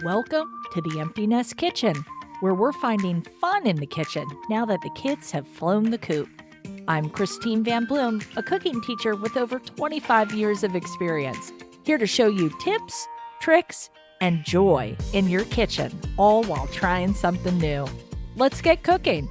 Welcome to the Empty Nest Kitchen, where we're finding fun in the kitchen now that the kids have flown the coop. I'm Christine Van Bloom, a cooking teacher with over 25 years of experience, here to show you tips, tricks, and joy in your kitchen, all while trying something new. Let's get cooking.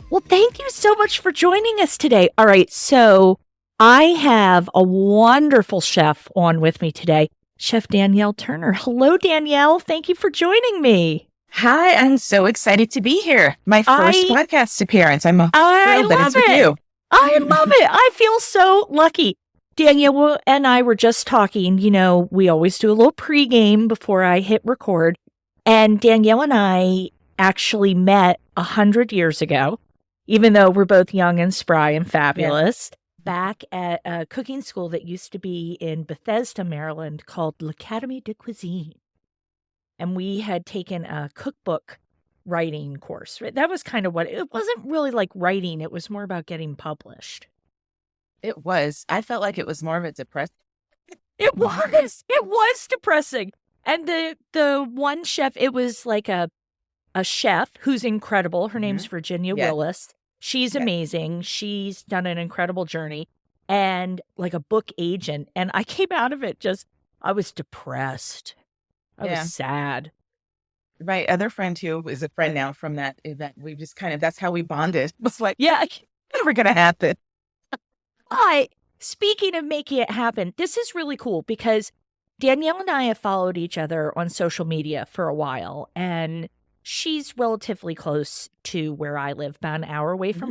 Well, thank you so much for joining us today. All right, so I have a wonderful chef on with me today, Chef Danielle Turner. Hello, Danielle. Thank you for joining me. Hi, I'm so excited to be here. My first podcast appearance. I'm thrilled that it's with you. I love it. I feel so lucky. Danielle and I were just talking. You know, we always do a little pregame before I hit record. And Danielle and I actually met 100 years ago, even though we're both young and spry and fabulous. Yeah. Back at a cooking school that used to be in Bethesda, Maryland, called l'Académie de Cuisine. And we had taken a cookbook writing course. That was kind of what, it wasn't really like writing. It was more about getting published. It was. I felt like it was more of a depressing. It was depressing. And the one chef, it was like a chef who's incredible. Her name's Virginia Willis. She's amazing. She's done an incredible journey, and like a book agent. And I came out of it I was depressed. I was sad. My other friend who is a friend now from that event, we just that's how we bonded. It was like, never going to happen. But speaking of making it happen, this is really cool because Danielle and I have followed each other on social media for a while, and she's relatively close to where I live, about an hour away from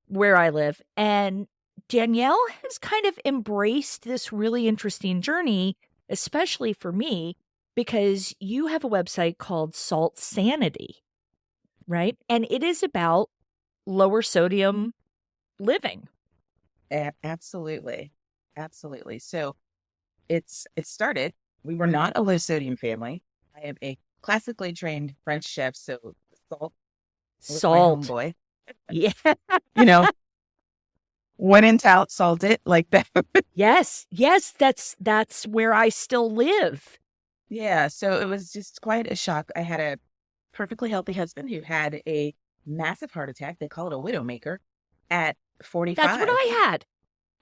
where I live. And Danielle has kind of embraced this really interesting journey, especially for me, because you have a website called Salt Sanity, right? And it is about lower sodium living. Absolutely. Absolutely. So it started, we were not a low sodium family. I am a classically trained French chef, so salt, boy. Yeah, when in doubt, salt it, like that. yes, that's where I still live. Yeah, so it was just quite a shock. I had a perfectly healthy husband who had a massive heart attack. They call it a widowmaker at 45. That's what I had.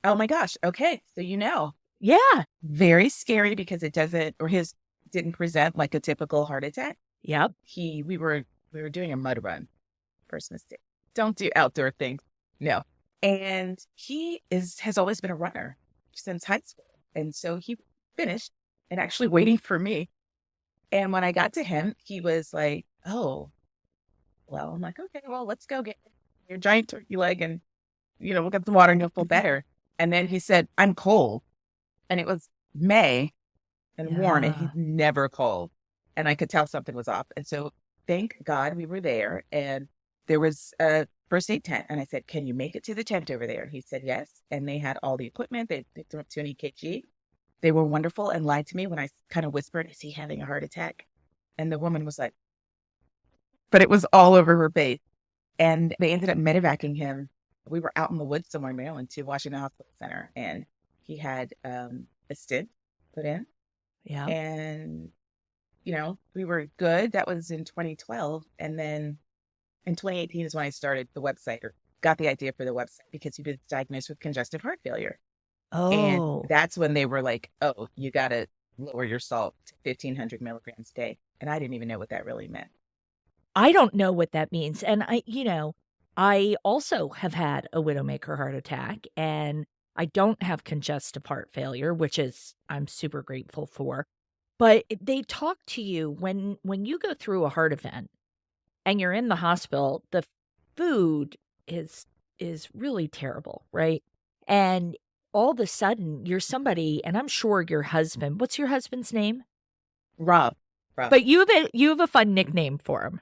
Oh my gosh. Okay, so yeah, very scary because his didn't present like a typical heart attack. Yep. We were doing a mud run. First mistake. Don't do outdoor things. No. And he has always been a runner since high school. And so he finished and actually waiting for me. And when I got to him, he was like, oh, well, I'm like, okay, well, let's go get your giant turkey leg and, we'll get the water and you'll feel better. And then he said, I'm cold. And it was May. And warm, and he's never cold. And I could tell something was off. And so thank God we were there. And there was a first aid tent. And I said, can you make it to the tent over there? And he said, yes. And they had all the equipment. They picked him up to an EKG. They were wonderful and lied to me when I kind of whispered, is he having a heart attack? And the woman was like, but it was all over her face. And they ended up medevacing him. We were out in the woods somewhere in Maryland to Washington Hospital Center. And he had a stent put in. Yeah. And, we were good. That was in 2012. And then in 2018 is when I started the website or got the idea for the website because he was diagnosed with congestive heart failure. Oh. And that's when they were like, oh, you got to lower your salt to 1,500 milligrams a day. And I didn't even know what that really meant. I don't know what that means. And I also have had a widowmaker heart attack, and I don't have congestive heart failure, which I'm super grateful for. But they talk to you when you go through a heart event and you're in the hospital, the food is really terrible, right? And all of a sudden you're somebody, and I'm sure your husband, what's your husband's name? Rob. But you have a fun nickname for him.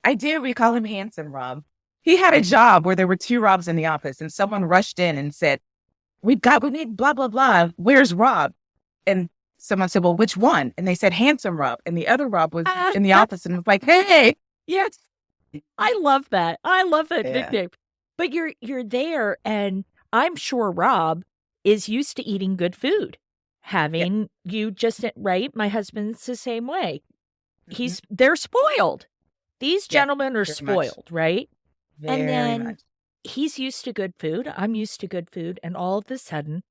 I do. We call him Handsome Rob. He had a job where there were 2 Robs in the office, and someone rushed in and said, we need blah, blah, blah. Where's Rob? And someone said, well, which one? And they said, Handsome Rob. And the other Rob was in the office and was like, hey. Yes. I love that. I love that nickname. But you're there, and I'm sure Rob is used to eating good food. Yeah. having you just right. My husband's the same way. Hmm. They're spoiled. These Yeah. gentlemen are Very much. spoiled, right? And Very then much. he's used to good food. I'm used to good food. And all of a sudden,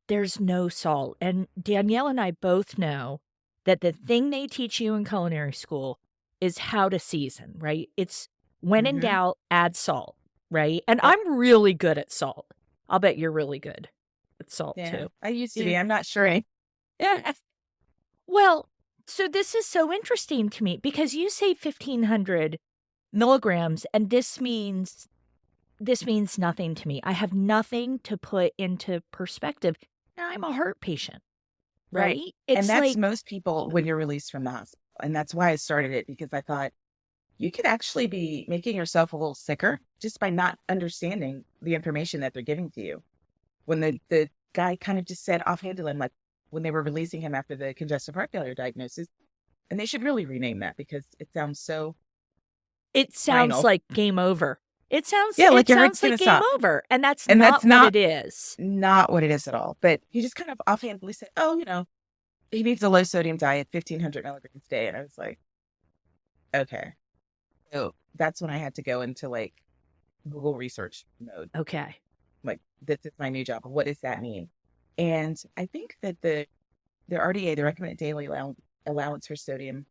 there's no salt. And Danielle and I both know that the thing they teach you in culinary school is how to season, right? It's when in Hmm. doubt, add salt, right? And Yep. I'm really good at salt. I'll bet you're really good at salt Yeah. too. I used to Yeah. be. I'm not sure. Yeah. Well, so this is so interesting to me because you say 1,500 milligrams, and this means nothing to me. I have nothing to put into perspective. And I'm a heart patient, Right. right? And It's that's like, most people when you're released from the hospital. And that's why I started it, because I thought you could actually be making yourself a little sicker just by not understanding the information that they're giving to you. When the guy kind of just said offhandedly, like when they were releasing him after the congestive heart failure diagnosis, and they should really rename that because it sounds so it sounds final. like game over. Yeah, like It your heart's sounds gonna like game stop. over. And that's And that's not what it is. not what it is at all. But he just kind of offhandedly said, "Oh, he needs a low sodium diet, 1,500 milligrams a day." And I was like, "Okay." So that's when I had to go into like Google research mode. Okay. Like, this is my new job. What does that mean? And I think that the RDA, the recommended daily allowance for sodium,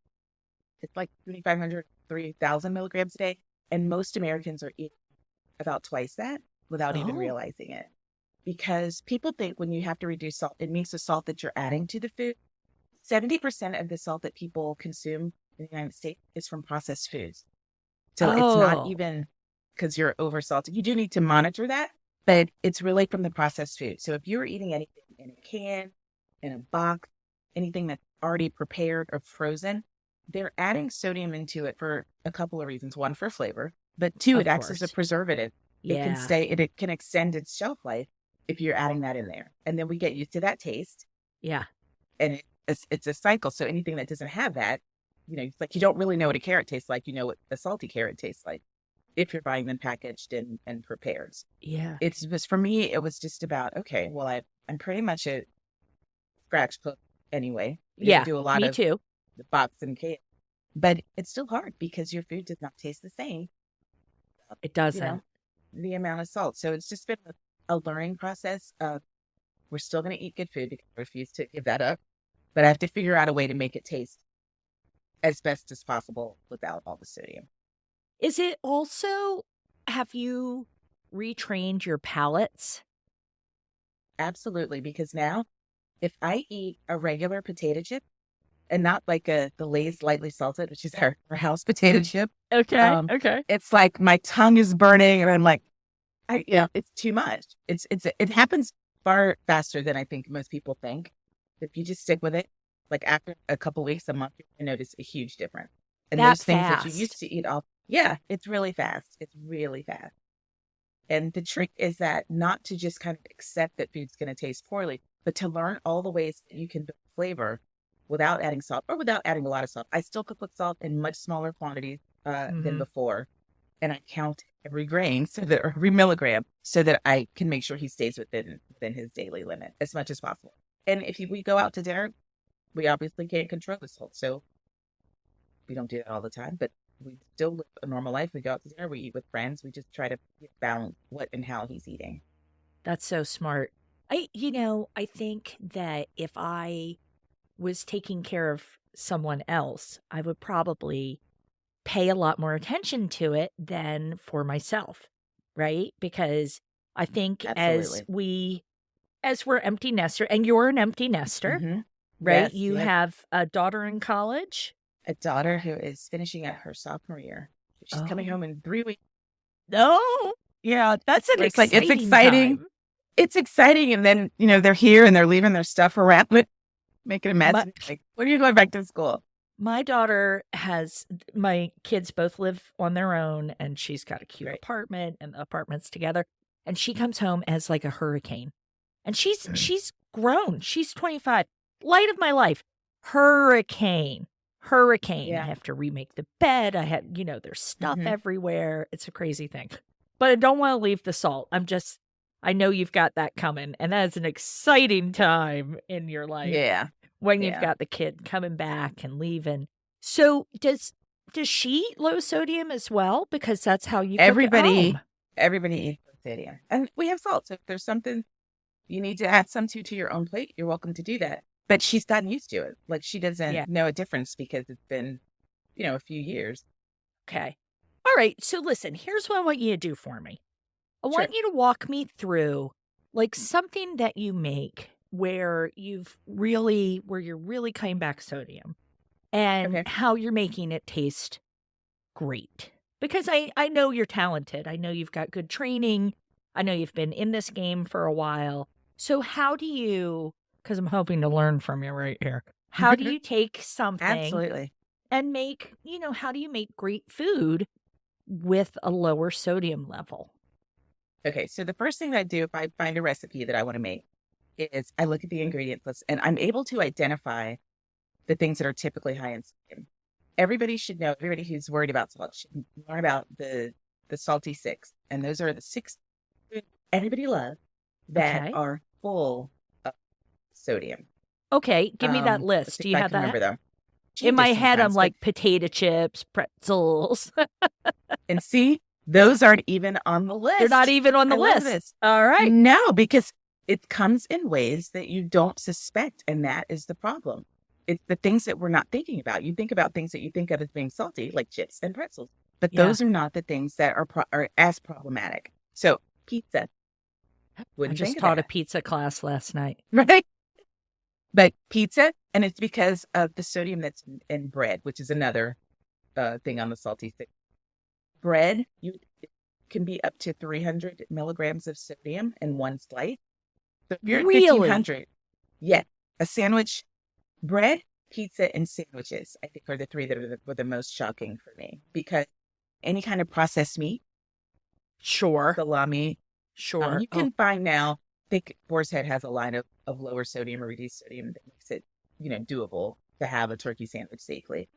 it's like 2,500, 3,000 milligrams a day. And most Americans are eating about twice that without even Oh, realizing it. Because people think when you have to reduce salt, it means the salt that you're adding to the food. 70% of the salt that people consume in the United States is from processed foods. So it's not oh, even because you're over salted. You do need to monitor that, but it's really from the processed food. So if you're eating anything in a can, in a box, anything that's already prepared or frozen, they're adding sodium into it for a couple of reasons. One, for flavor, but two, it of acts as a course. preservative. Yeah. It can extend its shelf life if you're adding that in there. And then we get used to that taste, Yeah. and it's a cycle. So anything that doesn't have that, it's like you don't really know what a carrot tastes like. You know what a salty carrot tastes like if you're buying them packaged and prepared. Yeah. For me, it was just about, okay, well, I'm pretty much a scratch cook anyway. We didn't Yeah. do a lot Me of too. the box and cake, but it's still hard because your food does not taste the same, It you know, doesn't. the amount of salt. So it's just been a learning process of we're still going to eat good food because I refuse to give that up, but I have to figure out a way to make it taste as best as possible without all the sodium. Is it also, have you retrained your palates? Absolutely. Because now if I eat a regular potato chip and not like the Lay's lightly salted, which is our house potato chip, Okay. um, Okay. it's like my tongue is burning and I'm like, it's too much. It happens far faster than I think most people think. If you just stick with it, like after a couple weeks, a month, you notice a huge difference. And That those things that you fast. used to eat off, yeah, it's really fast. It's really fast. And the trick is that not to just kind of accept that food's going to taste poorly, but to learn all the ways that you can build flavor without adding salt or without adding a lot of salt. I still cook with salt in much smaller quantities than Hmm. before. And I count every grain or every milligram so that I can make sure he stays within his daily limit as much as possible. And if we go out to dinner, we obviously can't control the salt. So we don't do that all the time, but we still live a normal life. We go out to dinner, we eat with friends. We just try to balance what and how he's eating. That's so smart. I think that if I was taking care of someone else, I would probably pay a lot more attention to it than for myself, right? Because I think Absolutely. as we're empty nester, and you're an empty nester, Mm-hmm. right? Yes, You yes. have a daughter in college. A daughter who is finishing at her sophomore year. She's coming Oh, home in 3 weeks. no. Yeah, that's an It's like, it's exciting exciting. time. It's exciting. And then, they're here and they're leaving their stuff around, but making a mess. My, And it's like, when are you going back to school? my daughter has, my kids both live on their own, and she's got a cute Right. apartment, and the apartment's together. And she comes home as like a hurricane. And she's grown. She's 25. Light of my life. Hurricane. Hurricane. I Yeah. have to remake the bed. There's stuff Mm-hmm. everywhere. It's a crazy thing. But I don't want to leave the salt. I'm just I know you've got that coming, and that is an exciting time in your life Yeah. when you've Yeah. got the kid coming back and leaving. So does she eat low sodium as well? Because that's how you cook at home. Everybody eats sodium. And we have salt. So if there's something you need to add some to your own plate, you're welcome to do that. But she's gotten used to it. Like she Yeah. doesn't know a difference because it's been, a few years. Okay. All right. So listen, here's what I want you to do for me. I Sure. want you to walk me through like something that you make where you're really cutting back sodium and Okay. how you're making it taste great. Because I know you're talented. I know you've got good training. I know you've been in this game for a while. So how do you, because I'm hoping to learn from you right here, how do you take something Absolutely. and make, how do you make great food with a lower sodium level? Okay. So the first thing that I do if I find a recipe that I want to make is I look at the ingredients list and I'm able to identify the things that are typically high in sodium. Everybody should know, everybody who's worried about salt should learn about the salty six. And those are the six foods everybody loves that Okay. are full of sodium. Okay. Give me that Let's list. see Do if you I have can that? remember them. In my Changes head, I'm sometimes, but like potato chips, pretzels. and see, those aren't even on the list. They're not even on the I love list. this. All right. No, because it comes in ways that you don't suspect, and that is the problem. It's the things that we're not thinking about. You think about things that you think of as being salty, like chips and pretzels, but Yeah. those are not the things that are as problematic. So pizza, I wouldn't just think of taught a that, pizza class last night. right? But pizza, and it's because of the sodium that's in bread, which is another thing on the salty thing. Bread, you can be up to 300 milligrams of sodium in one slice. So if you're at Really? 1,500, yeah, a sandwich, bread, pizza, and sandwiches, I think are the three that were the most shocking for me because any kind of processed meat, Sure. salami, Sure. you can find now. I think Boar's Head has a line of lower sodium or reduced sodium that makes it, doable to have a turkey sandwich safely.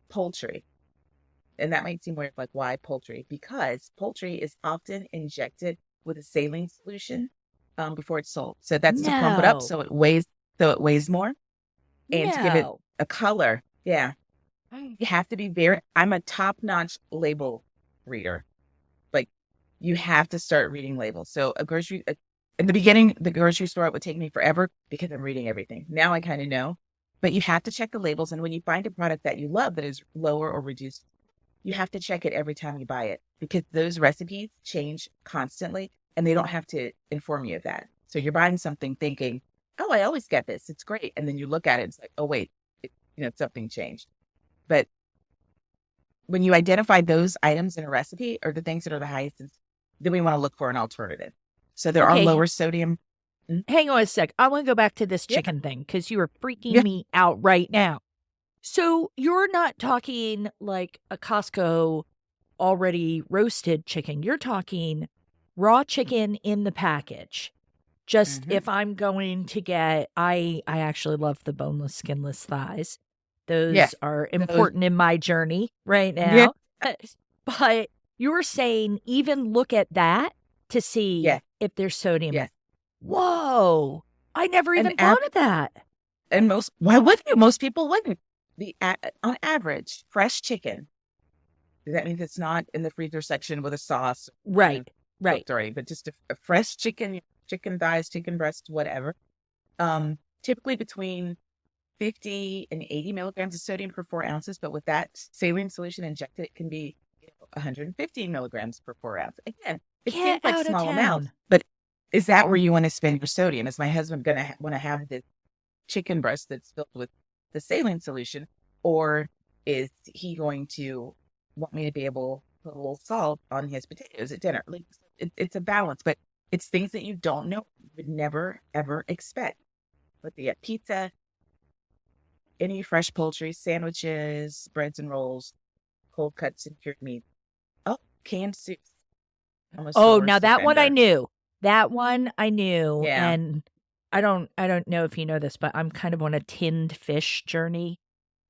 Poultry. And that might seem weird, like why poultry? Because poultry is often injected with a saline solution before it's sold. So that's to plump it up No. so it weighs more and to give it No. a color. Yeah. You have to be I'm a top-notch label reader. Like you have to start reading labels. So in the beginning, the grocery store, it would take me forever because I'm reading everything. Now I kind of know, but you have to check the labels. And when you find a product that you love that is lower or reduced, you have to check it every time you buy it because those recipes change constantly and they don't have to inform you of that. So you're buying something thinking, oh, I always get this. It's great. And then you look at it, it's like, oh, wait, something changed. But when you identify those items in a recipe or the things that are the highest, then we want to look for an alternative. So there are Okay. lower sodium. Hang on a sec. I want to go back to this Yeah. chicken thing because you are freaking Yeah. me out right now. So you're not talking like a Costco already roasted chicken. You're talking raw chicken in the package. Just Mhm. if I'm going to get, I actually love the boneless, skinless thighs. Those Yes. are important in my journey right Yeah. now. But you're saying even look at that to see Yeah. if there's sodium. Yes. Whoa. I never And even thought of that. And why wouldn't you? Most people wouldn't. On average, fresh chicken. That means it's not in the freezer section with a sauce, Right. Right. cooked already, but just a fresh chicken thighs, chicken breast, whatever. Typically between 50 and 80 milligrams of sodium per 4 ounces, but with that saline solution injected, it can be 115 milligrams per 4 ounce. Again, it Get seems like out of small town. amounts, but is that where you want to spend your sodium? Is my husband going to want to have this chicken breast that's filled with the saline solution, or is he going to want me to be able to put a little salt on his potatoes at dinner? Like it's a balance, but it's things that you don't know, you would never ever expect. But the pizza, any fresh poultry, sandwiches, breads and rolls, cold cuts and cured meat. Oh, canned soups. I'm a Star Oh, Wars now that one I defender. knew. That one I knew. Yeah. And I don't know if you know this, but I'm kind of on a tinned fish journey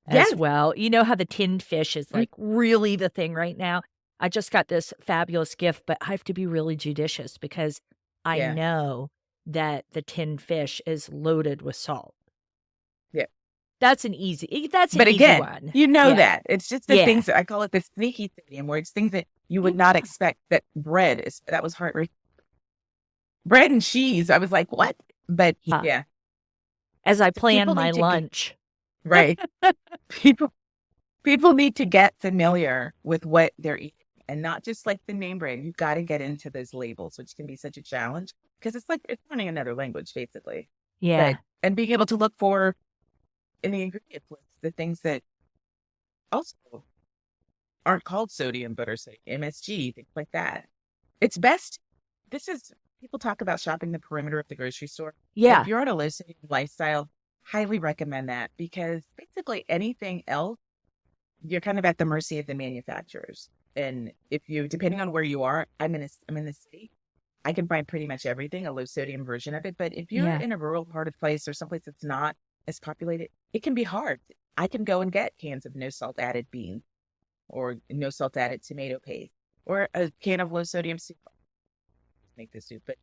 as Yes. well. You know how the tinned fish is like really the thing right now? I just got this fabulous gift, but I have to be really judicious because I Yeah. know that the tinned fish is loaded with salt. Yeah. That's an easy But again, one. you know Yeah. that. It's just the Yeah. things that I call it the sneaky sodium, where it's things that you would not expect. That bread is, that was heartbreaking. Bread and cheese. I was like, what? But Yeah. yeah. As I So plan people my need to get, lunch. right. People need to get familiar with what they're eating and not just like the name brand. You've got to get into those labels, which can be such a challenge because it's like it's learning another language, basically. Yeah. But and being able to look for in the ingredients list the things that also aren't called sodium but are say MSG, things like that. It's best. This is people talk about shopping the perimeter of the grocery store. Yeah. If you're on a low sodium lifestyle, highly recommend that because basically anything else you're kind of at the mercy of the manufacturers. And if you, depending on where you are, I'm in the city. I can find pretty much everything, a low sodium version of it. But if you're Yeah. in a rural part of place or someplace that's not as populated, it can be hard. I can go and get cans of no salt added beans or no salt added tomato paste or a can of low sodium soup. Make this soup, but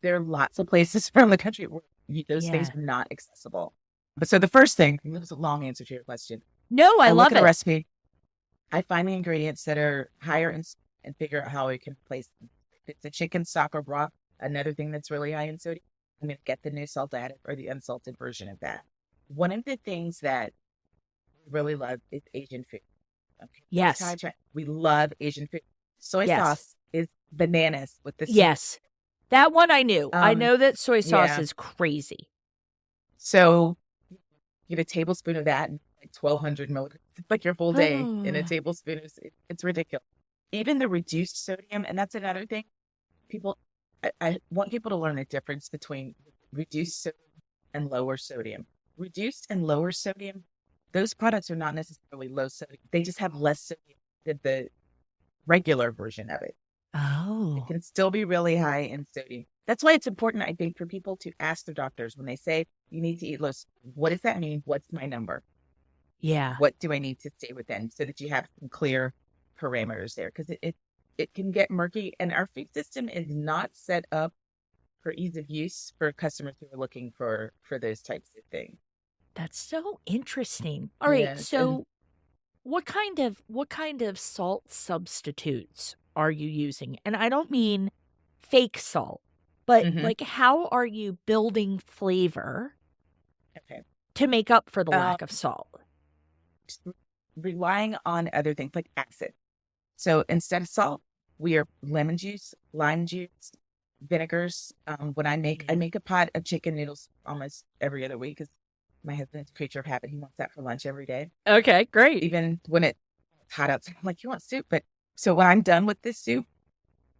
there are lots of places around the country where those things Yeah. are not accessible. But so the first thing, and that was a long answer to your question. No, I look love at a it. recipe. I find the ingredients that are higher in and figure out how I can place them. If it's a chicken stock or broth, another thing that's really high in sodium, I'm going to get the no salt added or the unsalted version of that. One of the things that we really love is Asian food. Okay. Yes. We love Asian food. Soy sauce is bananas with the Yes. That one I knew. I know that soy sauce yeah. is crazy. So get a tablespoon of that and like 1,200 milligrams. It's like your whole day in a tablespoon. It's ridiculous. Even the reduced sodium, and that's another thing. I want people to learn the difference between reduced sodium and lower sodium. Reduced and lower sodium, those products are not necessarily low sodium. They just have less sodium than the regular version of it. Oh. It can still be really high in sodium. That's why it's important, I think, for people to ask their doctors when they say you need to eat low sodium. What does that mean? What's my number? Yeah. What do I need to stay within so that you have some clear parameters there? Because it can get murky, and our food system is not set up for ease of use for customers who are looking for those types of things. That's so interesting. All right, Yes, so what kind of salt substitutes are you using? And I don't mean fake salt, but like how are you building flavor to make up for the lack of salt? Relying on other things like acid. So instead of salt, we are lemon juice, lime juice, vinegars. When I make a pot of chicken noodles almost every other week because my husband's a creature of habit. He wants that for lunch every day. Okay, great. Even when it's hot outside, I'm like, you want soup? But so when I'm done with this soup,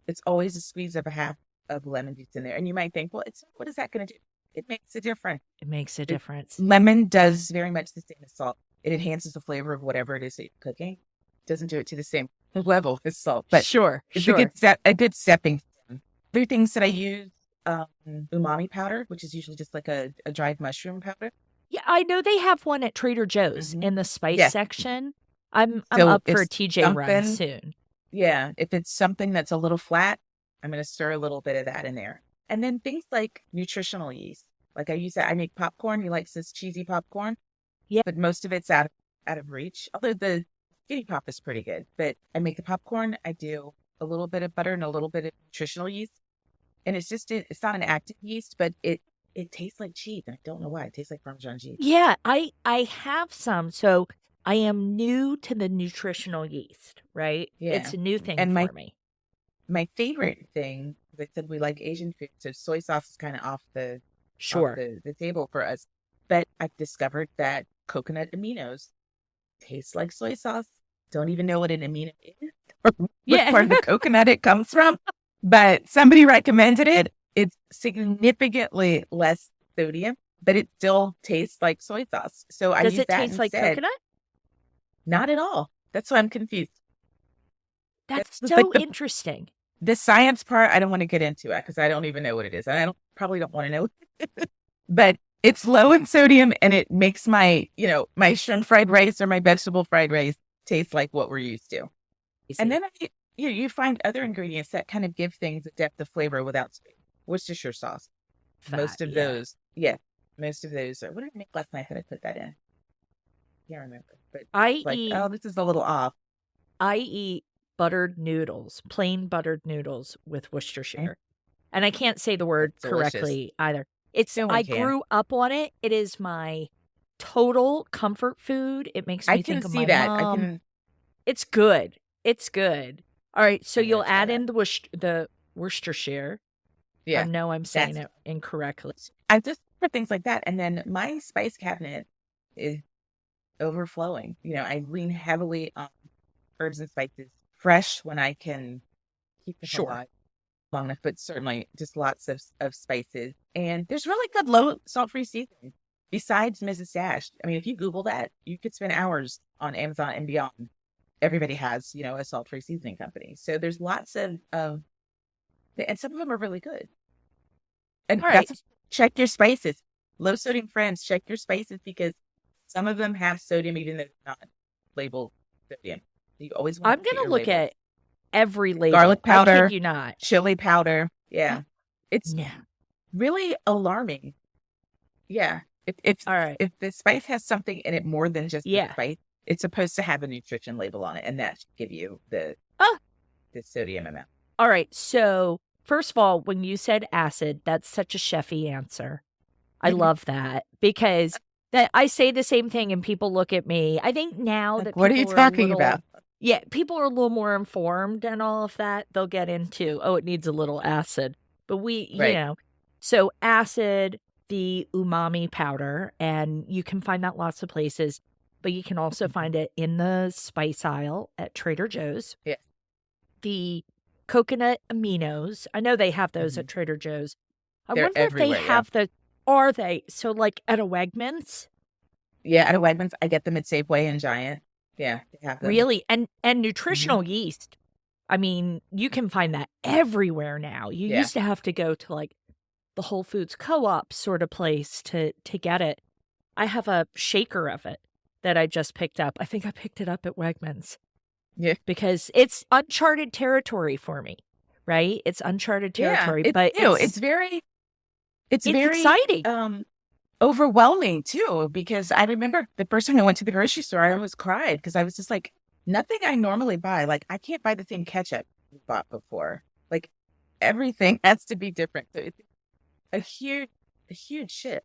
it's always a squeeze of a half of lemon juice in there. And you might think, well, what is that going to do? It makes a difference. It makes a difference. Lemon does very much the same as salt. It enhances the flavor of whatever it is that you're cooking. It doesn't do it to the same level as salt, but it's a good stepping stone. Other things that I use, umami powder, which is usually just like a dried mushroom powder. Yeah, I know they have one at Trader Joe's in the spice section. I'm up for a TJ run soon. Yeah, if it's something that's a little flat, I'm going to stir a little bit of that in there. And then things like nutritional yeast. Like I use that. I make popcorn. He likes this cheesy popcorn. Yeah. But most of it's out of reach. Although the skinny pop is pretty good. But I make the popcorn. I do a little bit of butter and a little bit of nutritional yeast. And it's not an active yeast, but it tastes like cheese. And I don't know why. It tastes like Parmesan cheese. Yeah, I have some. So I am new to the nutritional yeast, right? Yeah. It's a new thing for me. My favorite thing, they said we like Asian food, so soy sauce is kind of off the table for us. But I've discovered that coconut aminos taste like soy sauce. Don't even know what an amino is or what part of the coconut it comes from. But somebody recommended it. It's significantly less sodium, but it still tastes like soy sauce. So I use that instead. Does it taste like coconut? Not at all. That's why I'm confused. That's so interesting. The science part, I don't want to get into it because I don't even know what it is. And I probably don't want to know. But it's low in sodium and it makes my shrimp fried rice or my vegetable fried rice taste like what we're used to. And then you find other ingredients that kind of give things a depth of flavor without sodium. Worcestershire sauce. Fat, Most of yeah. those, yeah, most of those are, what did I make last night? How did I put that in? Can't remember. But I like, eat oh, this is a little off. I eat buttered noodles, plain buttered noodles with Okay? Worcestershire. And I can't say the word That's delicious. correctly either. No one I can. grew up on it. It is my total comfort food. It makes I me can think of see my that. mom. It's good. It's good. All right, so I'm gonna you'll try add that. in the Worcestershire. I Yeah, know I'm saying that's, it incorrectly. I just for things like that. And then my spice cabinet is overflowing. I lean heavily on herbs and spices, fresh when I can keep them Sure. alive long enough, but certainly just lots of spices. And there's really good low salt-free seasoning besides Mrs. Dash. I mean, if you Google that, you could spend hours on Amazon and beyond. Everybody has, a salt-free seasoning company. So there's lots of, and some of them are really good. And All right. that's, check your spices. Low sodium friends, check your spices because some of them have sodium even though it's not labeled sodium. You always want I'm to look going at to your look labels. at every label. Garlic I kid powder, you not. chili powder. Yeah. It's Yeah. really alarming. Yeah. If All right. if the spice has something in it more than just the Yeah. spice, it's supposed to have a nutrition label on it, and that should give you Oh, the sodium amount. all right. So, first of all, when you said acid, that's such a chefy answer. I love that because that I say the same thing and people look at me. I think now Like, that what are you people are a talking little, about? yeah, people are a little more informed and all of that, they'll get into, oh, it needs a little acid. But Right. so acid, the umami powder, and you can find that lots of places, but you can also find it in the spice aisle at Trader Joe's. Yeah. The coconut aminos, I know they have those at Mhm. Trader Joe's. I They're wonder if they everywhere. Yeah. have are they? So like at a Wegmans? Yeah. At a Wegmans, I get them at Safeway and Giant. Yeah, they have them. Really? And Mhm. nutritional yeast. I mean, you can find that everywhere now. You Yeah. used to have to go to like the Whole Foods co-op sort of place to get it. I have a shaker of it that I just picked up. I think I picked it up at Wegmans Yeah. because it's uncharted territory for me, right? It's uncharted Yeah. territory, It's but new. It's it's very exciting. overwhelming too, because I remember the first time I went to the grocery store, I almost cried because I was just like, nothing I normally buy. Like, I can't buy the same ketchup I bought before. Like, everything has to be different. So it's a huge shift.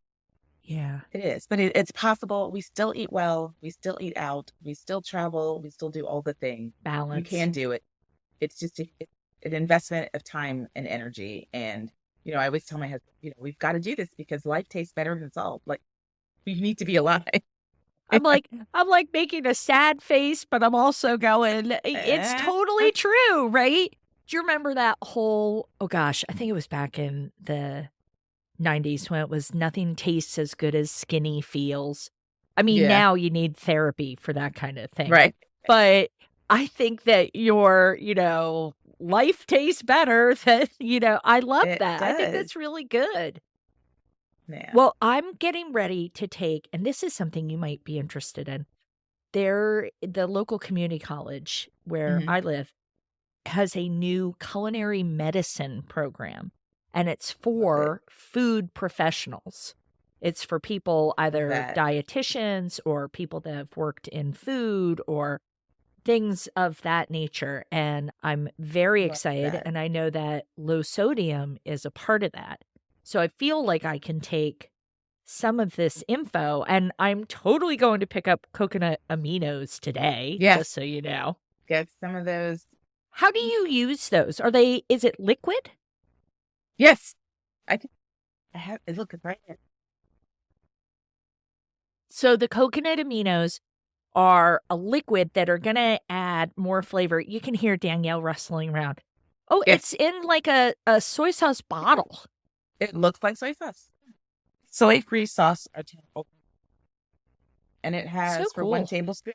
Yeah. It is, but it's possible. We still eat well. We still eat out. We still travel. We still do all the things. You Balance. can do it. It's just an investment of time and energy. And, I always tell my husband, we've got to do this because life tastes better than salt. Like, we need to be alive. I'm like making a sad face, but I'm also going, it's totally true, right? Do you remember that whole, oh gosh, I think it was back in the 90s when it was nothing tastes as good as skinny feels. I mean, Yeah. now you need therapy for that kind of thing. Right. But I think that your, life tastes better than, I love It that. I think does. that's really good. Yeah. Well, I'm getting ready to take, and this is something you might be interested in. The local community college where Mhm. I live has a new culinary medicine program, and it's Love it. for food professionals. It's for people, either That. dietitians or people that have worked in food or things of that nature. And I'm very Love excited. that. And I know that low sodium is a part of that. So I feel like I can take some of this info, and I'm totally going to pick up coconut aminos today, Yes. just so you know. Get some of those. How do you use those? Is it liquid? Yes. I think I have it. Look, it's right here. So the coconut aminos are a liquid that are going to add more flavor. You can hear Danielle rustling around. Oh, Yes. it's in like a soy sauce bottle. It looks like soy sauce. Soy-free sauce are terrible. And it has, for one cool. tablespoon,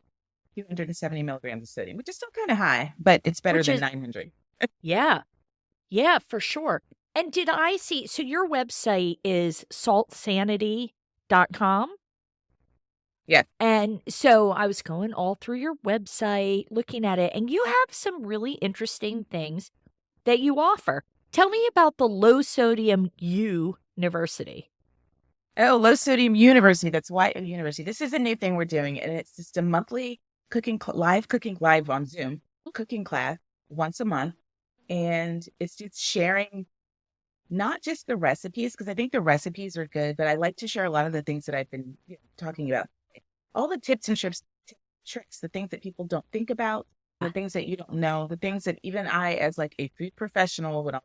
270 milligrams of sodium, which is still kind of high, but it's better Which than is- 900. Yeah. Yeah, for sure. And did I see, so your website is saltsanity.com? Yes. And so I was going all through your website, looking at it, and you have some really interesting things that you offer. Tell me about the Low Sodium University. Oh, Low Sodium University. That's why University. This is a new thing we're doing, and it's just a monthly cooking live on Zoom cooking class once a month, and it's just sharing not just the recipes, because I think the recipes are good, but I like to share a lot of the things that I've been talking about, all the tips and tricks, the things that people don't think about, the things that you don't know, the things that even I, as like a food professional, when I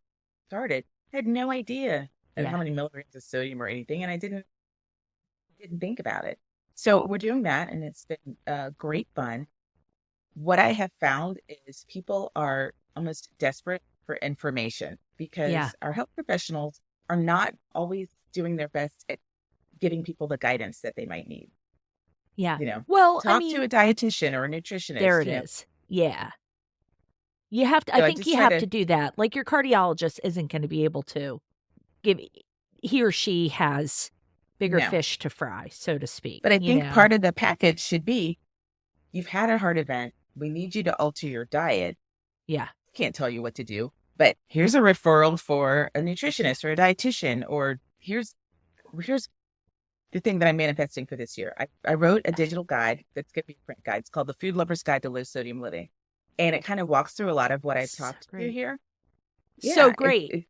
started, had no idea of how many milligrams of sodium or anything, and I didn't think about it. So we're doing that, and it's been great fun. What I have found is people are almost desperate for information because our health professionals are not always doing their best at giving people the guidance that they might need. Yeah. Well, talk to a dietitian or a nutritionist. There it is. Yeah. You have to, I think you have to do that. Like your cardiologist isn't going to be able to give, he or she has bigger fish to fry, so to speak. But I think part of the package should be, you've had a heart event. We need you to alter your diet. Yeah. Can't tell you what to do, but here's a referral for a nutritionist or a dietitian, or here's the thing that I'm manifesting for this year. I wrote a digital guide that's going to be a print guide. It's called The Food Lover's Guide to Low Sodium Living. And it kind of walks through a lot of what I've talked through here. Yeah, so great.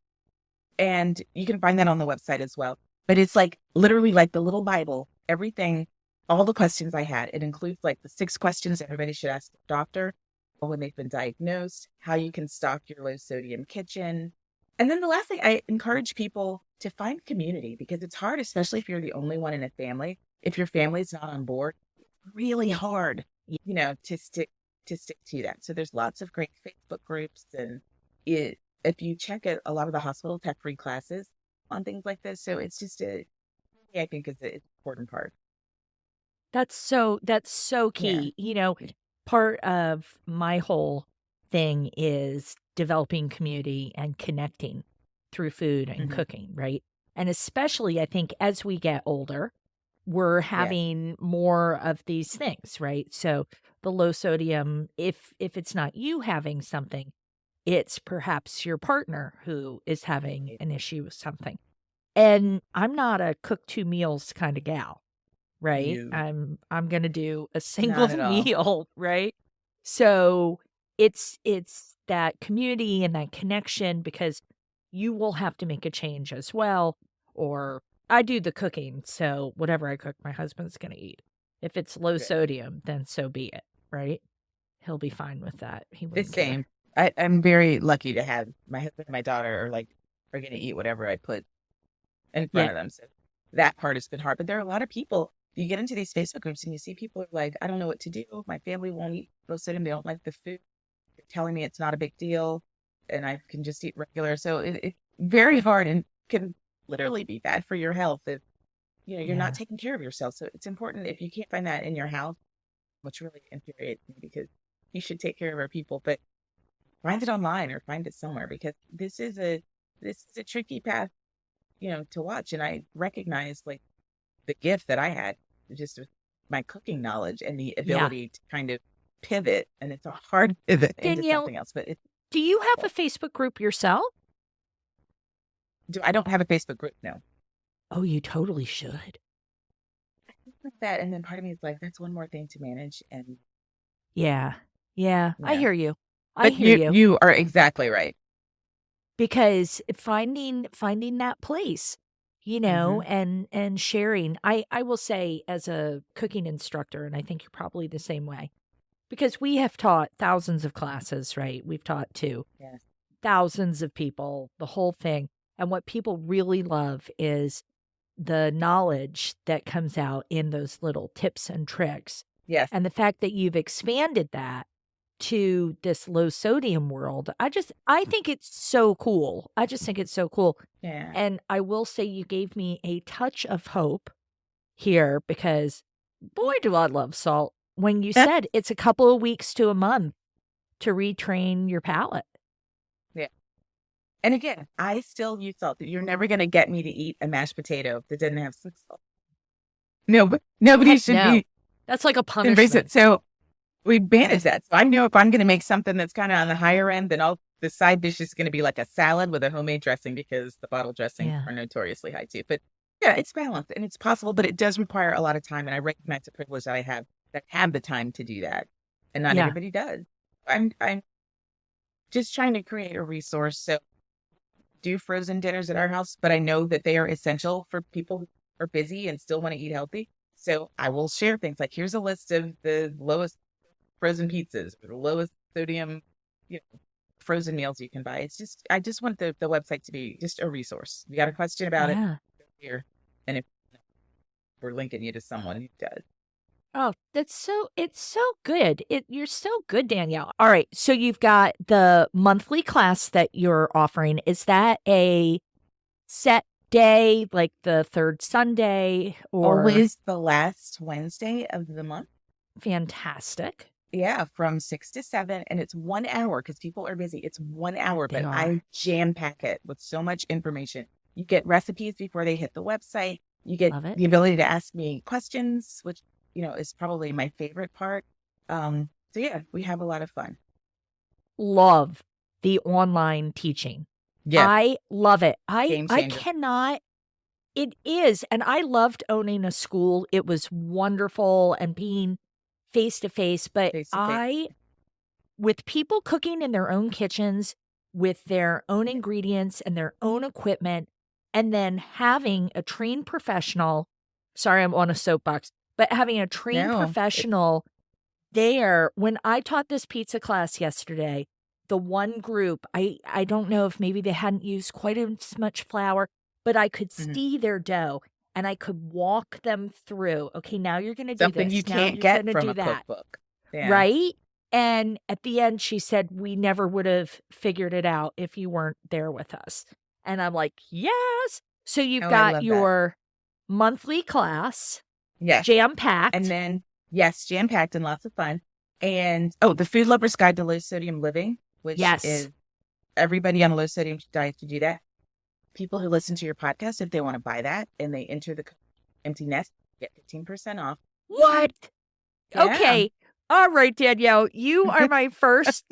And you can find that on the website as well. But it's like literally like the little Bible, everything, all the questions I had. It includes like the 6 questions everybody should ask the doctor when they've been diagnosed, how you can stock your low sodium kitchen. And then the last thing, I encourage people to find community, because it's hard, especially if you're the only one in a family. If your family's not on board, it's really hard, to stick to that. So there's lots of great Facebook groups, and if you check out, a lot of the hospitals have free classes on things like this. So it's just I think it's an important part. That's so key. Yeah. Part of my whole thing is developing community and connecting through food and cooking, right? And especially, I think, as we get older, we're having more of these things, right? So the low sodium, if it's not you having something, it's perhaps your partner who is having an issue with something. And I'm not a cook 2 meals kind of gal, right? I'm going to do a single meal, right? So it's that community and that connection, because you will have to make a change as well. Or I do the cooking, so whatever I cook, my husband's going to eat. If it's low sodium, then so be it, right? He'll be fine with that. He wouldn't care. I'm very lucky to have my husband and my daughter are going to eat whatever I put in front of them. So that part has been hard. But there are a lot of people, you get into these Facebook groups and you see people are like, I don't know what to do. My family won't eat low sodium. They don't like the food. They're telling me it's not a big deal and I can just eat regular. So it's very hard and can literally be bad for your health if you're not taking care of yourself. So it's important, if you can't find that in your house, which really infuriates me, because you should take care of our people, but find it online or find it somewhere, because this is a tricky path, to watch. And I recognize like the gift that I had just with my cooking knowledge and the ability to kind of pivot. And it's a hard pivot into something else. But do you have a Facebook group yourself? I don't have a Facebook group, no. Oh, you totally should. I think like that. And then part of me is like, that's one more thing to manage. And yeah. I hear you. You are exactly right. Because finding that place, and sharing. I will say, as a cooking instructor, and I think you're probably the same way, because we have taught thousands of classes, right? We've taught to thousands of people, the whole thing. And what people really love is the knowledge that comes out in those little tips and tricks. Yes. And the fact that you've expanded that to this low sodium world, I think it's so cool. I just think it's so cool. Yeah. And I will say, you gave me a touch of hope here, because boy, do I love salt. When you said it's a couple of weeks to a month to retrain your palate. Yeah. And again, I still use salt. You're never going to get me to eat a mashed potato that didn't have some salt. No, but nobody should be. That's like a punishment. So we manage that. So I know if I'm going to make something that's kind of on the higher end, then I'll the side dish is going to be like a salad with a homemade dressing because the bottle dressings Yeah. are notoriously high too. But yeah, it's balanced and it's possible, but it does require a lot of time. And I recognize the privilege that have the time to do that. And not Yeah. everybody does. I'm just trying to create a resource. So do frozen dinners at our house, but I know that they are essential for people who are busy and still want to eat healthy. So I will share things like here's a list of the lowest frozen pizzas or the lowest sodium, frozen meals you can buy. It's just I just want the website to be just a resource. You got a question about it Yeah. here, and if we're linking you to someone who does. Oh, it's so good. You're so good, Danielle. All right. So you've got the monthly class that you're offering. Is that a set day, like the third Sunday, or Always the last Wednesday of the month. fantastic? Yeah, from 6 to 7, and it's 1 hour because people are busy. It's 1 hour, They but are. I jam pack it with so much information. You get recipes before they hit the website. You get Love it. the ability to ask me questions, which is probably my favorite part. So yeah, we have a lot of fun. Love the online teaching. Yeah, I love it. game I changer. cannot. It is, and I loved owning a school. It was wonderful and being face to face, but Face to face. with people cooking in their own kitchens with their own ingredients and their own equipment, and then having a trained professional, sorry, I'm on a soapbox, but having a trained No, professional there. When I taught this pizza class yesterday, the one group, I don't know if maybe they hadn't used quite as much flour, but I could mhm. see their dough and I could walk them through. Okay, now you're going to do Something you this. Now can't you're going get to from do a that. cookbook. Yeah. Right? And at the end, she said, we never would have figured it out if you weren't there with us. And I'm like, yes. So you've Oh, I got love that. your monthly class, Yes. jam And packed. then, yes, jam packed and lots of fun. And the Food Lover's Guide to Low Sodium Living, which Yes. is everybody on a low sodium diet to do that. People who listen to your podcast, if they want to buy that and they enter the code empty nest, get 15% off. What? Yeah. Okay. All right, Danielle, you are my first,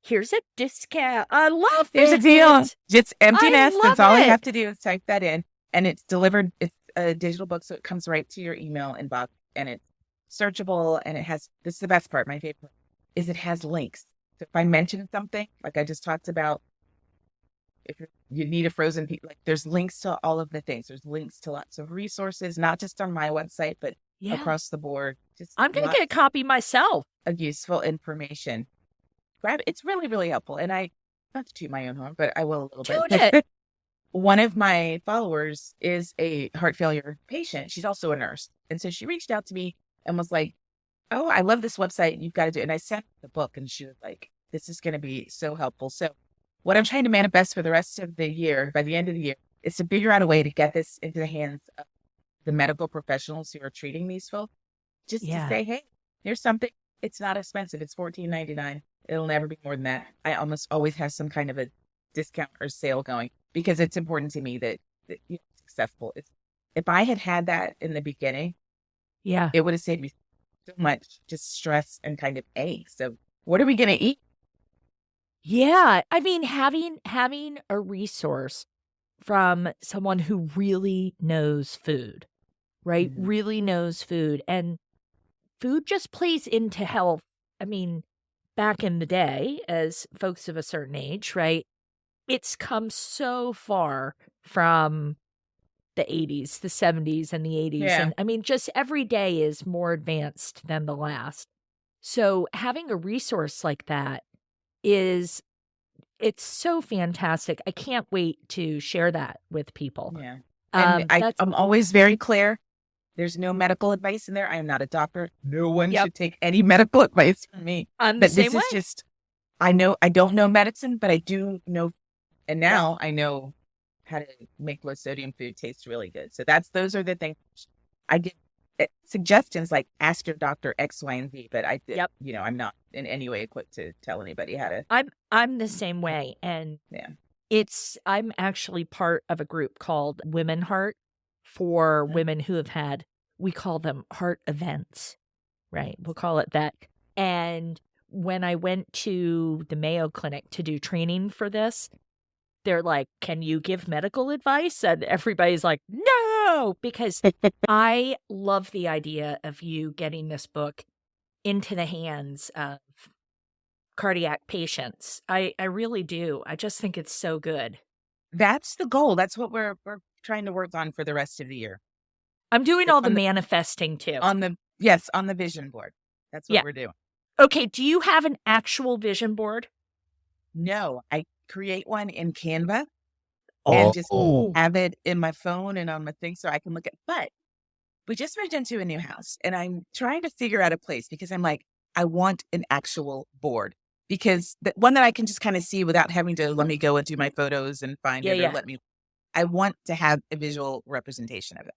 here's a discount. I love There's a it. deal. Just empty I nest. That's love all I it. have to do is type that in. And it's delivered. It's a digital book, so it comes right to your email inbox and it's searchable. And this is the best part. My favorite part is it has links. So if I mention something, like I just talked about, if you need a frozen pizza, like there's links to all of the things. There's links to lots of resources, not just on my website, but Yeah. across the board. Just I'm going to lots get a copy myself. of useful information. Grab it. It's really, really helpful. And not to toot my own horn, but I will a little Toot bit. it. One of my followers is a heart failure patient. She's also a nurse. And so she reached out to me and was like, oh, I love this website. You've got to do it. And I sent her the book and she was like, this is going to be so helpful. So what I'm trying to manifest for the rest of the year, by the end of the year, is to figure out a way to get this into the hands of the medical professionals who are treating these folks. Just to say, hey, here's something. It's not expensive. It's $14.99. It'll never be more than that. I almost always have some kind of a discount or sale going because it's important to me that it's accessible. If I had that in the beginning, Yeah. it would have saved me so much just stress and kind of angst of what are we going to eat? Yeah. I mean, having a resource from someone who really knows food, right? Mhm. Really knows food. And food just plays into health. I mean, back in the day, as folks of a certain age, right? It's come so far from the 80s, the 70s, and the 80s. Yeah. And I mean, just every day is more advanced than the last. So having a resource like that it's so fantastic. I can't wait to share that with people. Yeah. And I'm always very clear. There's no medical advice in there. I am not a doctor. No one should take any medical advice from me. I'm the But same this way. is just, I don't know medicine, but I do know, and now I know how to make low sodium food taste really good. So those are the things I give suggestions, like ask your doctor X, Y, and Z. But I'm not in any way equipped to tell anybody how to. I'm the same way. And Yeah. I'm actually part of a group called Women Heart for women who have had, we call them heart events, right? We'll call it that. And when I went to the Mayo Clinic to do training for this, they're like, "Can you give medical advice?" And everybody's like, "No," because I love the idea of you getting this book into the hands of cardiac patients. I really do. I just think it's so good. That's the goal. That's what we're trying to work on for the rest of the year. I'm doing It's all the manifesting too. on the vision board. That's what Yeah. we're doing. Okay, do you have an actual vision board? No, I create one in Canva Oh. and just have it in my phone and on my thing so I can look at. But we just moved into a new house and I'm trying to figure out a place because I'm like, I want an actual board because the one that I can just kind of see without having to let me go and do my photos and find it or let me. I want to have a visual representation of it.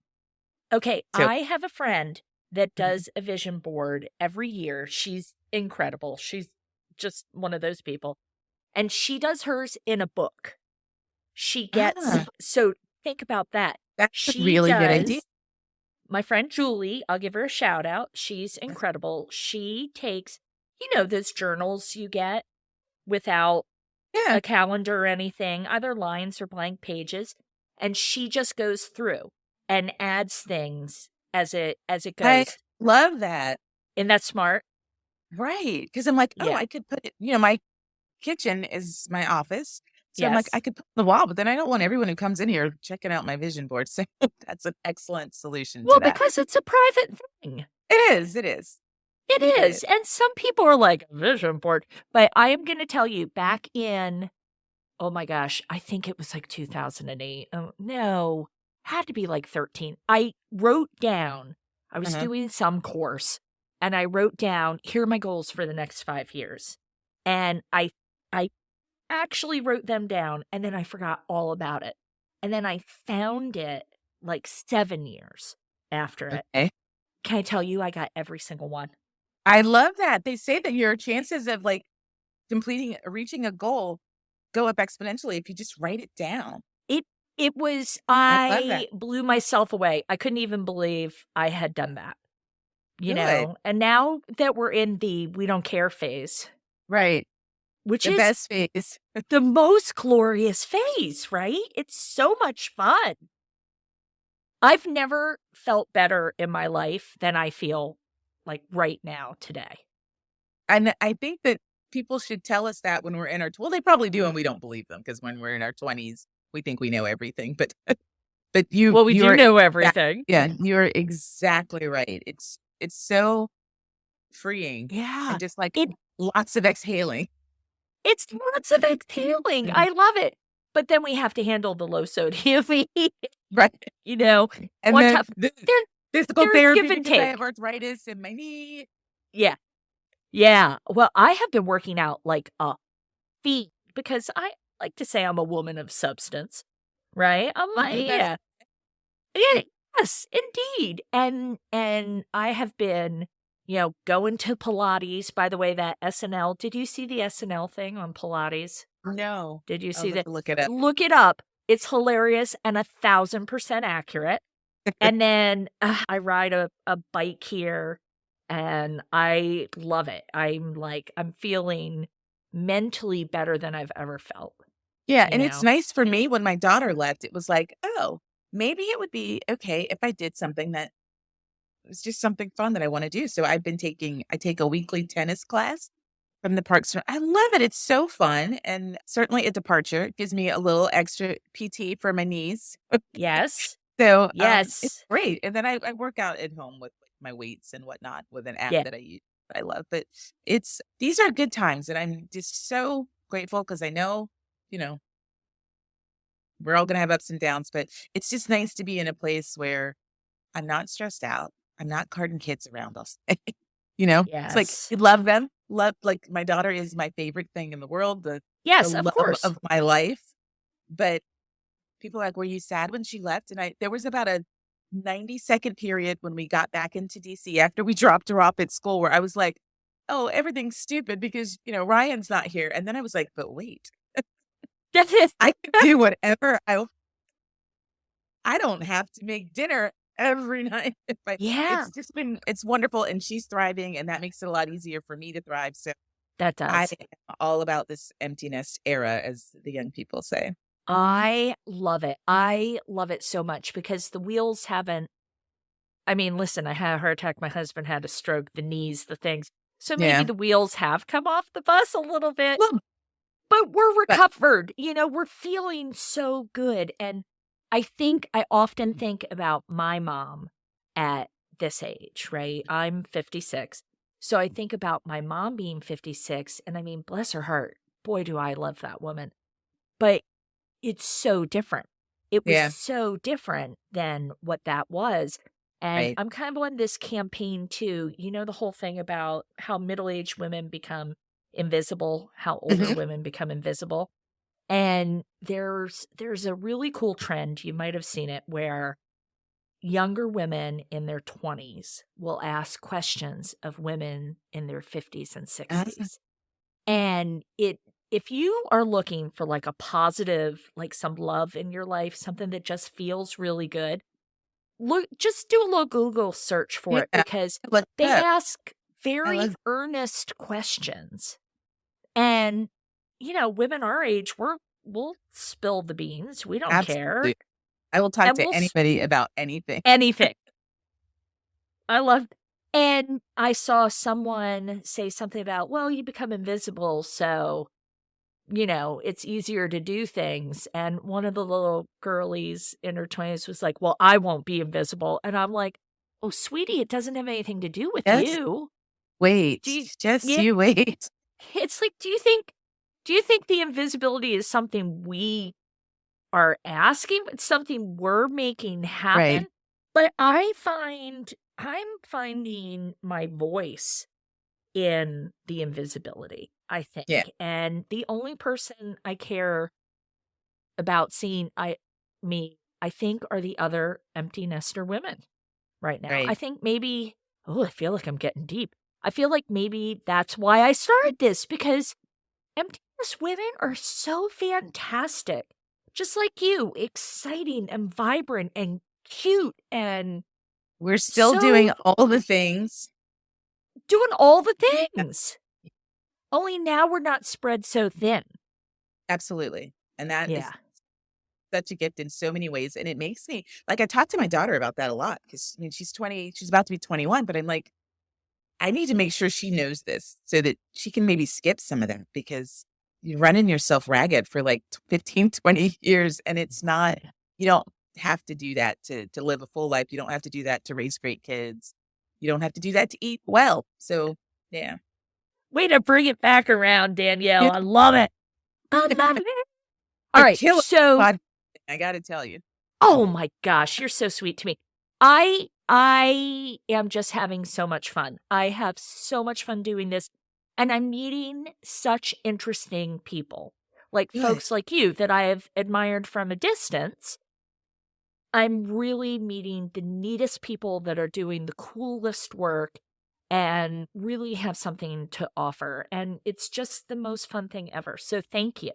Okay, So- I have a friend that does a vision board every year. She's incredible. She's just one of those people. And she does hers in a book. She gets, so think about that. That's a really good idea. My friend Julie, I'll give her a shout out. She's incredible. She takes, those journals you get without a calendar or anything, either lines or blank pages. And she just goes through and adds things as it goes. I love that. Isn't that smart? Right. Because I'm like, I could put it, my kitchen is my office. So I'm like, I could put it on the wall, but then I don't want everyone who comes in here checking out my vision board. So that's an excellent solution to that. Well, because it's a private thing. It is. It is. It is. And some people are like, vision board. But I am going to tell you, back in, oh my gosh, I think it was like 2008. Oh, no, had to be like 13. I wrote down, I was doing some course, and I wrote down, here are my goals for the next 5 years. And I actually wrote them down, and then I forgot all about it. And then I found it like 7 years after it. Okay. Can I tell you, I got every single one. I love that. They say that your chances of like reaching a goal go up exponentially if you just write it down. It was, love that. I blew myself away. I couldn't even believe I had done that, Good. and now that we're in the we don't care phase, Right. which The is best phase. the most glorious phase, right? It's so much fun. I've never felt better in my life than I feel like right now today. And I think that people should tell us that when we're in our, well, they probably do and we don't believe them because when we're in our 20s, we think we know everything. But you, well, we do know everything. Yeah, you're exactly right. It's so freeing. Yeah. And just like lots of exhaling. It's lots of exhaling. I love it. But then we have to handle the low sodium. Right. And then physical therapy give and because I take. have arthritis in my knee. Yeah. Yeah. Well, I have been working out like a fiend because I like to say I'm a woman of substance, right? I'm like, yeah. Yes, indeed. And I have been, going to Pilates. By the way, that SNL, did you see the SNL thing on Pilates? No. Did you see that? Look it up. Look it up. It's hilarious and 1,000% accurate. And then I ride a bike here and I love it. I'm feeling mentally better than I've ever felt. Yeah. And it's nice for me when my daughter left, it was like, oh, maybe it would be okay if I did something that was just something fun that I want to do. So I take a weekly tennis class from the parks. I love it. It's so fun. And certainly a departure. It gives me a little extra PT for my knees. Yes. So yes, it's great. And then I work out at home with my weights and whatnot with an app that I use. I love, but these are good times. And I'm just so grateful because I know, we're all going to have ups and downs, but it's just nice to be in a place where I'm not stressed out. I'm not carting kids around us. It's like, you love them. Like my daughter is my favorite thing in the world. The of love course of my life. But people are like, were you sad when she left? And there was about a 90-second period when we got back into DC after we dropped her off at school where I was like, oh, everything's stupid because, Ryan's not here. And then I was like, but wait, I can do whatever I don't have to make dinner every night. It's just it's wonderful. And she's thriving and that makes it a lot easier for me to thrive. So That I does. am all about this empty nest era, as the young people say. I love it. I love it so much because the wheels haven't. I mean, listen, I had a heart attack. My husband had a stroke, the knees, the things. So maybe Yeah. the wheels have come off the bus a little bit, Well, but we're but recovered. We're feeling so good. And I often think about my mom at this age, right? I'm 56. So I think about my mom being 56. And I mean, bless her heart. Boy, do I love that woman. But it's so different. It was yeah, so different than what that was. And right. I'm kind of on this campaign too. The whole thing about how middle-aged women become invisible, how older Mhm. women become invisible. And there's a really cool trend, you might have seen it, where younger women in their 20s will ask questions of women in their 50s and Ah, 60s. And if you are looking for like a positive, like some love in your life, something that just feels really good, just do a little Google search for yeah, it because look it they up. ask I very love earnest questions. And, women our age, we'll spill the beans. We don't care. absolutely. I will talk And to anybody about anything. anything. I love and I saw someone say something about, well, you become invisible, so it's easier to do things. And one of the little girlies in her 20s was like, well, I won't be invisible. And I'm like, oh, sweetie, it doesn't have anything to do with Just you. Do wait. you, Just yeah, you wait. it's like, do you think the invisibility is something we are asking? It's something we're making Right. happen? But I'm finding my voice in the invisibility, I Yeah. think. And the only person I care about seeing I think are the other empty nester women right now. I Right. think maybe I feel like I'm getting deep. I feel like maybe that's why I started this because empty nest women are so fantastic. Just like you, exciting and vibrant and cute and We're still doing so all the things. doing all the things. Only now we're not spread so thin. Absolutely. And that is Yeah. such a gift in so many ways. And it makes me like I talk to my daughter about that a lot because I mean she's 20, she's about to be 21, but I'm like, I need to make sure she knows this so that she can maybe skip some of them because you're running yourself ragged for like 15, 20 years. And it's not, you don't have to do that to live a full life. You don't have to do that to raise great kids. You don't have to do that to eat well. So yeah. Way to bring it back around, Danielle. I love it. I love it. All You're right. killing So, pod I gotta tell you. oh my gosh, you're so sweet to me. I am just having so much fun. I have so much fun doing this, and I'm meeting such interesting people, like Good. folks like you that I have admired from a distance. I'm really meeting the neatest people that are doing the coolest work and really have something to offer. And it's just the most fun thing ever. So thank you.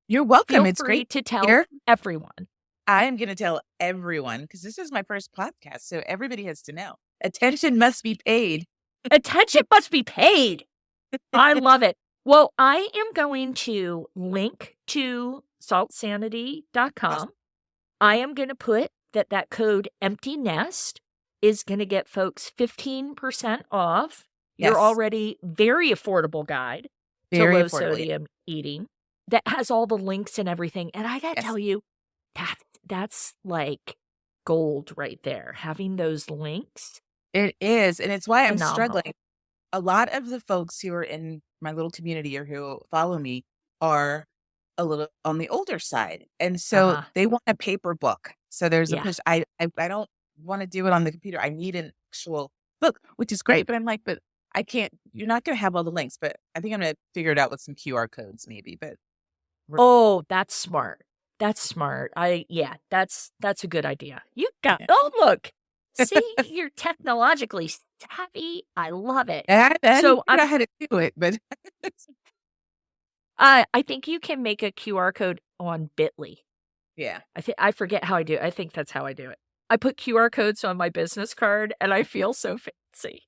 You're welcome. Feel It's free great to to tell hear. everyone. I am gonna tell everyone because this is my first podcast, so everybody has to know. Attention must be paid. Attention must be paid. I love it. Well, I am going to link to saltsanity.com. I am going to put that code empty nest is going to get folks 15% off your Yes, already very affordable guide to very low affordable. sodium eating that has all the links and everything. And I got to Yes, tell you, that's like gold right there. Having those links, it is, and it's why I'm phenomenal. struggling. A lot of the folks who are in my little community or who follow me are a little on the older side, and so Uh-huh. they want a paper book. So there's a Yeah. push. I don't want to do it on the computer. I need an actual book, which is great. But I'm like, but I can't. You're not going to have all the links. But I think I'm going to figure it out with some QR codes, maybe. But we're, Oh, that's smart. That's smart. That's a good idea. You got yeah. look. See, you're technologically savvy. I love it. I So figured out how to do it, but I think you can make a QR code on Bitly. yeah, I forget how I do it. I think that's how I do it. I put QR codes on my business card and I feel so fancy.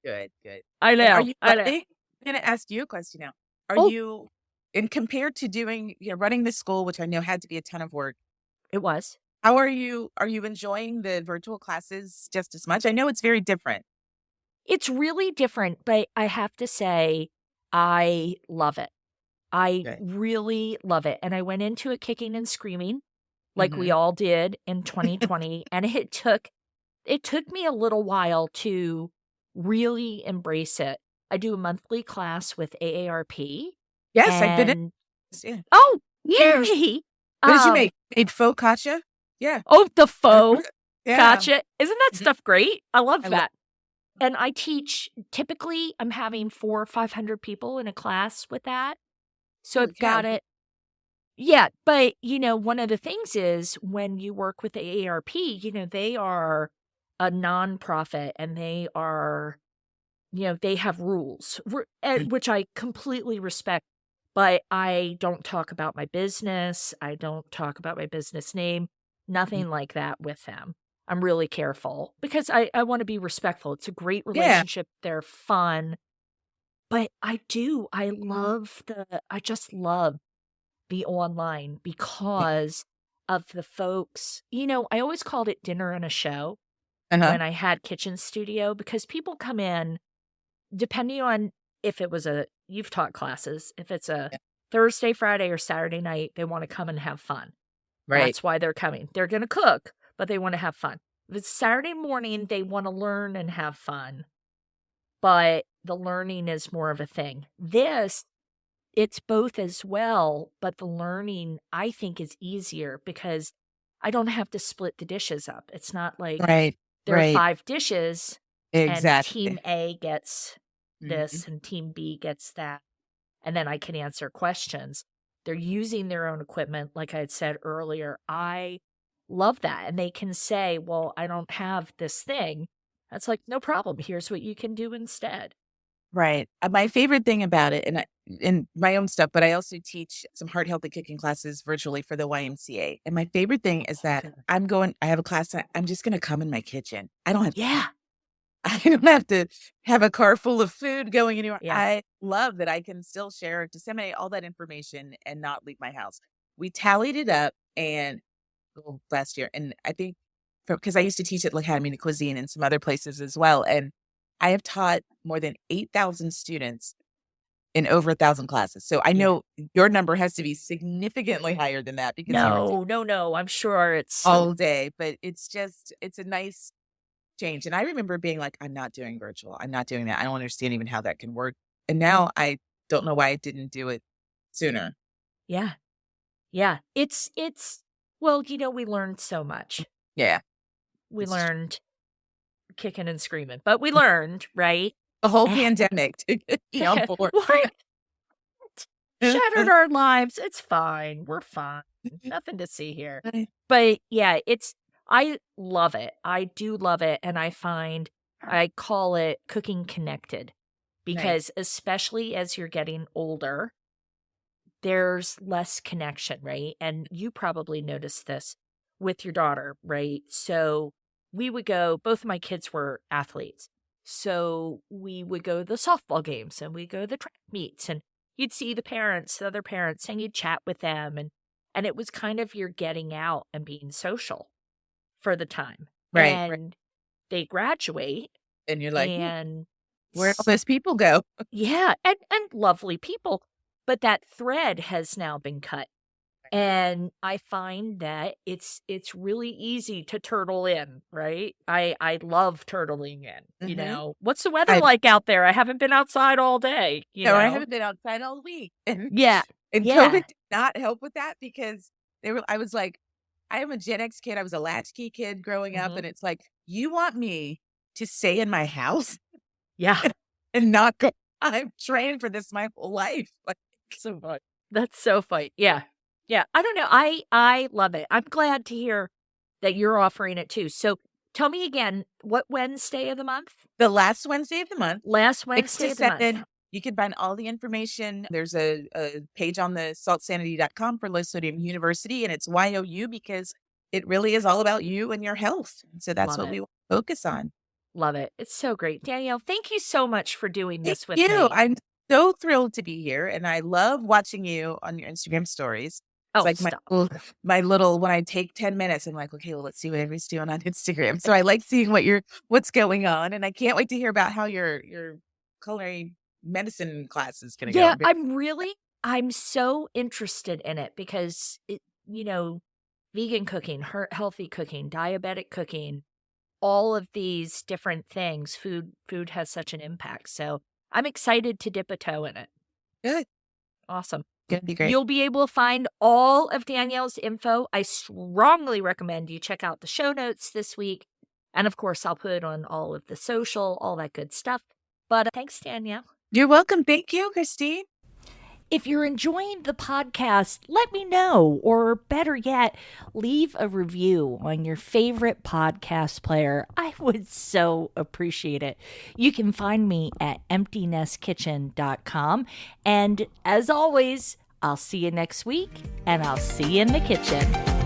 good, good. I And are know. you I know. wealthy? going to ask you a question now. Are Oh, you, and compared to doing, running the school, which I know had to be a ton of work, it was. how are you? Are you enjoying the virtual classes just as much? I know it's very different. It's really different, but I have to say, I love it. I Good. really love it. And I went into it kicking and screaming like we Hmm. all did in 2020. And it took me a little while to really embrace it. I do a monthly class with AARP Yes, I've been in. and Yeah. oh, yay! What did you Um, make? Made focaccia? Yeah. oh, the faux Yeah. gotcha. Isn't that Mhm. stuff great? I love I love. that. And I teach typically I'm having 4 or 500 people in a class with that. So Holy I've got cow. it. Yeah, but one of the things is when you work with the AARP, they are a nonprofit and they are, they have rules, Mm. which I completely respect. But I don't talk about my business. I don't talk about my business name, Mm. nothing like that with them. I'm really careful because I want to be respectful. It's a great Yeah. relationship. They're fun. But I just love the online because of the folks. I always called it dinner and a show Uh-huh. when I had Kitchen Studio because people come in depending on if it was you've taught classes, if it's a Yeah. Thursday, Friday, or Saturday night, they want to come and have fun. Right. That's why they're coming. They're going to cook, but they want to have fun. If it's Saturday morning, they want to learn and have fun, but the learning is more of a thing. It's both as well, but the learning I think is easier because I don't have to split the dishes up. It's not like Right. there are Right. 5 dishes and team Exactly. A gets Mhm. this and team B gets that, and then I can answer questions. They're using their own equipment, like I had said earlier. I love that, and they can say, "Well, I don't have this thing." That's like, "No problem. Here's what you can do instead." Right. My favorite thing about it, and in my own stuff, but I also teach some heart healthy cooking classes virtually for the YMCA. And my favorite thing is that Good. I have a class, I'm just going to come in my kitchen. I don't have to Yeah, I don't have to have a car full of food going anywhere. yeah, I love that I can still share, disseminate all that information and not leave my house. We tallied it up and last year, and I think because I used to teach at l'Académie de Cuisine and some other places as well, and I have taught more than 8,000 students in over 1,000 classes. So I yeah. know your number has to be significantly higher than that because you were No, no, no. I'm sure it's all day, but it's a nice change. And I remember being like, I'm not doing virtual. I'm not doing that. I don't understand even how that can work. And now I don't know why I didn't do it sooner. yeah. Yeah. Well, we learned so much. Yeah. We It's learned kicking and screaming, but we learned, right? the whole Eh, pandemic to get me on board. what? Shattered our lives. It's fine. We're fine. Nothing to see here. But yeah, I love it. I do love it. And I call it cooking connected Nice. because especially as you're getting older, there's less connection, right? And you probably noticed this with your daughter, right? So we would go, both of my kids were athletes. So we would go to the softball games and we'd go to the track meets and you'd see the other parents, and you'd chat with them. And it was kind of you're getting out and being social for the time. Right. Right. And they graduate And you're like, and where'd all those people go? yeah, and lovely people. But that thread has now been cut. And I find that it's really easy to turtle in, right? I love turtling in, Hmm. What's the weather I like out there? I haven't been outside all day, no, I haven't been outside all week. Yeah. And Yeah. COVID did not help with that because I was like, I am a Gen X kid. I was a latchkey kid growing up. Mhm. And it's like, you want me to stay in my house Yeah. and not go? I'm trained for this my whole life. Like, So fun. That's so fun. Yeah. Yeah. I don't know. I love it. I'm glad to hear that you're offering it too. So tell me again, what Wednesday of the month? the last Wednesday of the month, Last 6 Wednesday to of the month. 7, you can find all the information. There's a page on the saltsanity.com for Low Sodium University, and it's YOU because it really is all about you and your health. So that's Love what it. we want to focus on. Love it. It's so great. Danielle, thank you so much for doing Thank this with you. me. so thrilled to be here, and I love watching you on your Instagram stories. It's Oh, like stop. my little when I take 10 minutes, I'm like, okay, well, let's see what everybody's doing on Instagram. So I like seeing what's going on, and I can't wait to hear about how your culinary medicine class is going to Yeah, go. I'm so interested in it because vegan cooking, healthy cooking, diabetic cooking, all of these different things, food has such an impact. So I'm excited to dip a toe in it. Good, Awesome. gonna be great. You'll be able to find all of Danielle's info. I strongly recommend you check out the show notes this week. And of course, I'll put on all of the social, all that good stuff. But thanks, Danielle. You're welcome. Thank you, Christine. If you're enjoying the podcast, let me know. Or better yet, leave a review on your favorite podcast player. I would so appreciate it. You can find me at emptynestkitchen.com. And as always, I'll see you next week, and I'll see you in the kitchen.